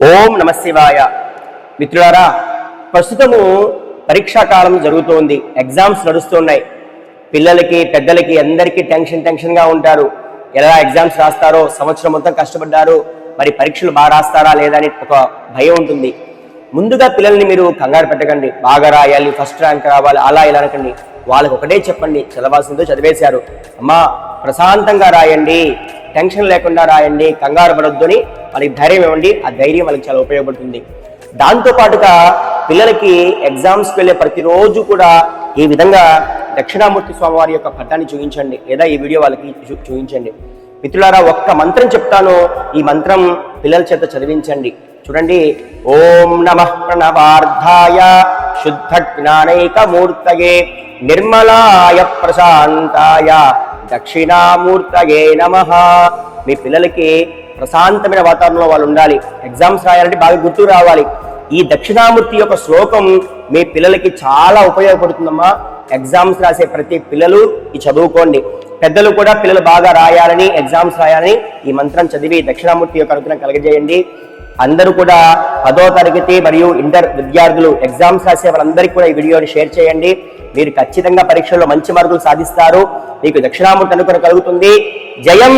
ఓం నమ శివాయ. మిత్రులారా, ప్రస్తుతము పరీక్షా కాలం జరుగుతోంది. ఎగ్జామ్స్ నడుస్తున్నాయి. పిల్లలకి పెద్దలకి అందరికీ టెన్షన్గా ఉంటారు. ఎలా ఎగ్జామ్స్ రాస్తారో, సంవత్సరం మొత్తం కష్టపడ్డారు, మరి పరీక్షలు బాగా రాస్తారా లేదా అని ఒక భయం ఉంటుంది. ముందుగా పిల్లల్ని మీరు కంగారు పెట్టకండి. బాగా రాయాలి, ఫస్ట్ ర్యాంక్ రావాలి, అలా ఇలా అనకండి. వాళ్ళకి ఒకటే చెప్పండి, చదవాల్సిందో చదివేశారు, అమ్మా ప్రశాంతంగా రాయండి, టెన్షన్ లేకుండా రాయండి, కంగారు పడొద్దు అని వాళ్ళకి ధైర్యం ఇవ్వండి. ఆ ధైర్యం వాళ్ళకి చాలా ఉపయోగపడుతుంది. దాంతోపాటుగా పిల్లలకి ఎగ్జామ్స్కి వెళ్ళే ప్రతిరోజు కూడా ఈ విధంగా దక్షిణామూర్తి స్వామి వారి యొక్క పటాన్ని చూపించండి, లేదా ఈ వీడియో వాళ్ళకి చూపించండి. మిత్రులారా, ఒక్క మంత్రం చెప్తాను, ఈ మంత్రం పిల్లల చేత చదివించండి. చూడండి, ఓం నమః ప్రణవార్థాయ శుద్ధ జ్ఞానైకమూర్తయే నిర్మలాయ ప్రశాంతాయ దక్షిణామూర్తయే నమః. మీ పిల్లలకి ప్రశాంతమైన వాతావరణంలో వాళ్ళు ఉండాలి. ఎగ్జామ్స్ రాయాలంటే బాగా గుర్తు రావాలి. ఈ దక్షిణామూర్తి యొక్క శ్లోకం మీ పిల్లలకి చాలా ఉపయోగపడుతుందమ్మా. ఎగ్జామ్స్ రాసే ప్రతి పిల్లలు ఈ చదువుకోండి. పెద్దలు కూడా పిల్లలు బాగా రాయాలని, ఎగ్జామ్స్ రాయాలని ఈ మంత్రం చదివి దక్షిణామూర్తి యొక్క అనుగ్రహం కలగజేయండి. అందరూ కూడా 10వ తరగతి మరియు ఇంటర్ విద్యార్థులు ఎగ్జామ్స్ రాసే వాళ్ళందరికీ కూడా ఈ వీడియోని షేర్ చేయండి. మీరు ఖచ్చితంగా పరీక్షల్లో మంచి మార్కులు సాధిస్తారు. మీకు దక్షిణామూర్తి అనుగ్రహం కలుగుతుంది. జయం.